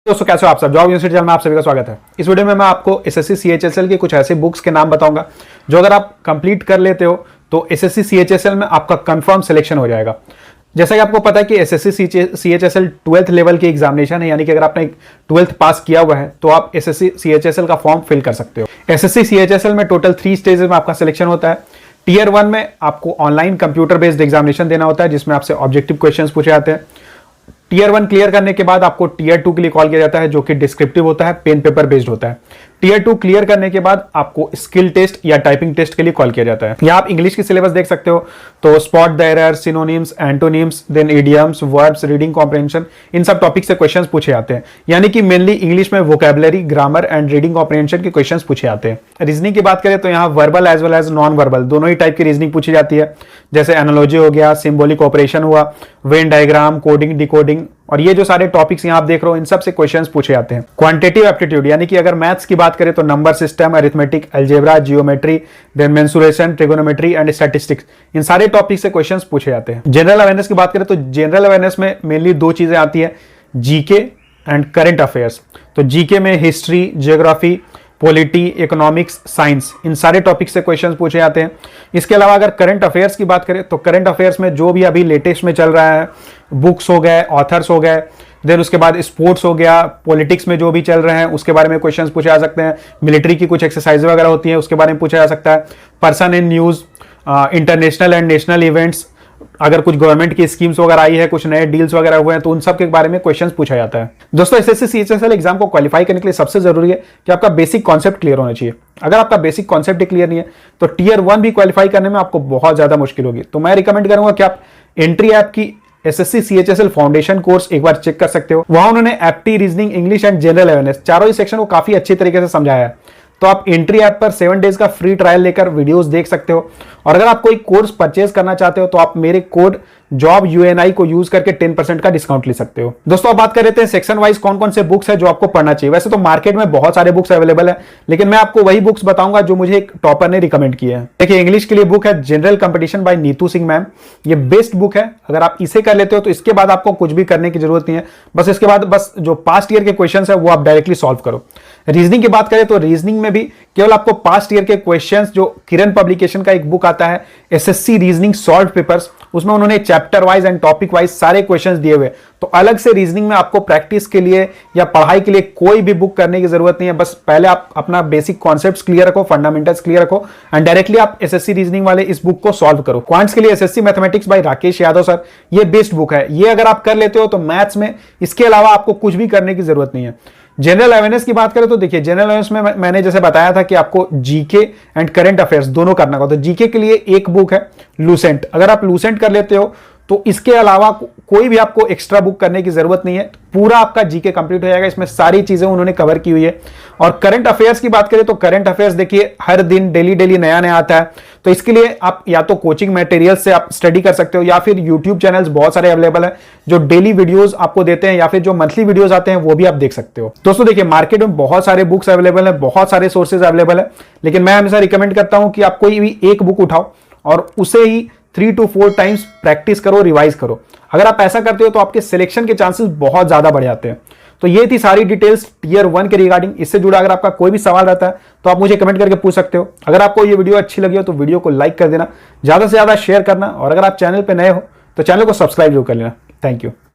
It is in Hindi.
दोस्तों कैसे हो आप सब। जॉब यूनिवर्सिटी चैनल में आप सभी का स्वागत है। इस वीडियो में मैं आपको एसएससी सीएचएसएल की कुछ ऐसे बुक्स के नाम बताऊंगा जो अगर आप कंप्लीट कर लेते हो तो एसएससी सीएचएसएल में आपका कंफर्म सिलेक्शन हो जाएगा। जैसा कि आपको पता है कि एसएससी सीएचएसएल 12th लेवल की एग्जामिनेशन है, यानी कि अगर आपने 12th पास किया हुआ है तो आप एसएससी सीएचएसएल का फॉर्म फिल कर सकते हो। एसएससी सीएचएसएल में टोटल 3 स्टेजेस में आपका सिलेक्शन होता है। टीयर 1 में आपको ऑनलाइन कंप्यूटर बेस्ड एग्जामिनेशन देना होता है जिसमें आपसे ऑब्जेक्टिव क्वेश्चंस पूछे जाते हैं। टीयर 1 क्लियर करने के बाद आपको टीयर 2 के लिए कॉल किया जाता है जो कि डिस्क्रिप्टिव होता है, पेन पेपर बेस्ड होता है। टीयर 2 क्लियर करने के बाद आपको स्किल टेस्ट या टाइपिंग टेस्ट के लिए कॉल किया जाता है। यहाँ आप इंग्लिश की सिलेबस देख सकते हो तो spot the error, synonyms, antonyms, then idioms, verbs, reading comprehension, इन सब टॉपिक से क्वेश्चंस पूछे जाते हैं। यानी कि मेनली इंग्लिश में vocabulary, grammar and reading comprehension के क्वेश्चंस पूछे जाते हैं। रीजनिंग की बात करें तो यहाँ verbal as well as non verbal दोनों ही टाइप की रीजनिंग पूछी जाती है, जैसे एनालॉजी हो गया, सिंबॉलिक ऑपरेशन हुआ, वेन डायग्राम, कोडिंग, डिकोडिंग, और ये जो सारे टॉपिक्स यहाँ आप देख रहे हो इन सब से क्वेश्चंस पूछे जाते हैं। क्वांटिटेटिव एप्टीट्यूड यानी कि अगर मैथ्स की बात करें तो number system, arithmetic, algebra, geometry, then mensuration, trigonometry and statistics, इन सारे टॉपिक से क्वेश्चंस पूछे जाते हैं। जनरल अवेयरनेस की बात करें तो जनरल अवेयरनेस में मेनली 2 चीजें आती है, जीके एंड करंट अफेयर्स। तो जीके में history, geography, polity, economics, science, इन सारे टॉपिक से क्वेश्चंस पूछे जाते हैं। इसके अलावा अगर करंट अफेयर्स की बात करें तो करंट अफेयर्स में जो भी अभी लेटेस्ट में चल रहा है, बुक्स हो गए, ऑथर्स हो गए, देन उसके बाद स्पोर्ट्स हो गया, पॉलिटिक्स में जो भी चल रहे हैं उसके बारे में क्वेश्चंस पूछे जा सकते हैं। मिलिट्री की कुछ एक्सरसाइज वगैरह होती है उसके बारे में पूछा जा सकता है। Person in news, international and national events, अगर कुछ गवर्नमेंट की स्कीम्स वगैरह आई है, कुछ नए डील्स वगैरह हुए हैं तो उन सब के बारे में क्वेश्चंस पूछा जाता है। दोस्तों एसएससी सीएचएसएल एग्जाम को क्वालिफाई करने के लिए सबसे जरूरी है कि आपका बेसिक कॉन्सेप्ट क्लियर होना चाहिए। अगर आपका बेसिक कॉन्सेप्ट ही क्लियर नहीं है तो टीयर 1 भी क्वालिफाई करने में आपको बहुत ज्यादा मुश्किल होगी। तो मैं रिकमेंड करूंगा कि आप एंट्री ऐप की एसएससी सीएचएसएल फाउंडेशन कोर्स एक बार चेक कर सकते हो। वहां उन्होंने apti, reasoning, English and general awareness चारों ही सेक्शन को काफी अच्छे तरीके से समझाया है। तो आप एंट्री ऐप पर 7 डेज का फ्री ट्रायल लेकर वीडियोस देख सकते हो। और अगर आप कोई कोर्स परचेज करना चाहते हो तो आप मेरे कोड जॉब यूएनआई को यूज करके 10% का डिस्काउंट ले सकते हो। दोस्तों अब बात कर रहे थे सेक्शन वाइज कौन कौन से बुक्स है जो आपको पढ़ना चाहिए। वैसे तो मार्केट में बहुत सारे बुक्स अवेलेबल है, लेकिन मैं आपको वही बुक्स बताऊंगा जो मुझे एक टॉपर ने रिकमेंड किए हैं। देखिए इंग्लिश के लिए बुक है general competition by Neetu Singh ma'am. ये बेस्ट बुक है, अगर आप इसे कर लेते हो तो इसके बाद आपको कुछ भी करने की जरूरत नहीं है। बस इसके बाद बस जो पास्ट ईयर के क्वेश्चन है वो आप डायरेक्टली सॉल्व करो। रीजनिंग की बात करें तो रीजनिंग में भी केवल आपको पास्ट ईयर के क्वेश्चंस, जो किरण पब्लिकेशन का एक बुक आता है एसएससी रीजनिंग सॉल्व पेपर्स, उसमें उन्होंने chapter wise and topic wise सारे क्वेश्चंस दिए हुए। तो अलग से रीजनिंग में आपको प्रैक्टिस के लिए या पढ़ाई के लिए कोई भी बुक करने की जरूरत नहीं है। बस पहले आप अपना बेसिक कॉन्सेप्ट्स क्लियर रखो, फंडामेंटल्स क्लियर रखो एंड डायरेक्टली आप एसएससी रीजनिंग वाले इस बुक को सॉल्व करो। क्वांट्स के लिए SSC mathematics bye Rakesh Yadav sir, ये बेस्ट बुक है। ये अगर आप कर लेते हो तो मैथ्स में इसके अलावा आपको कुछ भी करने की जरूरत नहीं है। जनरल अवेयरनेस की बात करें तो देखिए जनरल अवेयरनेस में मैंने जैसे बताया था कि आपको जीके एंड करंट अफेयर्स दोनों करना होगा। तो जीके के लिए एक बुक है लूसेंट, अगर आप लूसेंट कर लेते हो तो इसके अलावा कोई भी आपको एक्स्ट्रा बुक करने की जरूरत नहीं है, पूरा आपका जीके कंप्लीट हो जाएगा। इसमें सारी चीजें उन्होंने कवर की हुई है। और करंट अफेयर्स की बात करें तो करंट अफेयर्स देखिए हर दिन डेली नया नया आता है। तो इसके लिए आप या तो कोचिंग मटेरियल से आप स्टडी कर सकते हो या फिर यूट्यूब चैनल्स बहुत सारे अवेलेबल है जो डेली वीडियोस आपको देते हैं, या फिर जो मंथली वीडियोस आते हैं वो भी आप देख सकते हो। दोस्तों देखिए मार्केट में बहुत सारे बुक्स अवेलेबल है, बहुत सारे सोर्सेज अवेलेबल है, लेकिन मैं हमेशा रिकमेंड करता हूं कि आप कोई भी एक बुक उठाओ और उसे ही 3 to 4 टाइम्स प्रैक्टिस करो, रिवाइज करो। अगर आप ऐसा करते हो तो आपके सिलेक्शन के चांसेस बहुत ज्यादा बढ़ जाते हैं। तो ये थी सारी डिटेल्स टीयर 1 के रिगार्डिंग। इससे जुड़ा अगर आपका कोई भी सवाल रहता है तो आप मुझे कमेंट करके पूछ सकते हो। अगर आपको ये वीडियो अच्छी लगी हो तो वीडियो को लाइक कर देना, ज्यादा से ज्यादा शेयर करना, और अगर आप चैनल पर नए हो तो चैनल को सब्सक्राइब जरूर कर लेना। Thank you.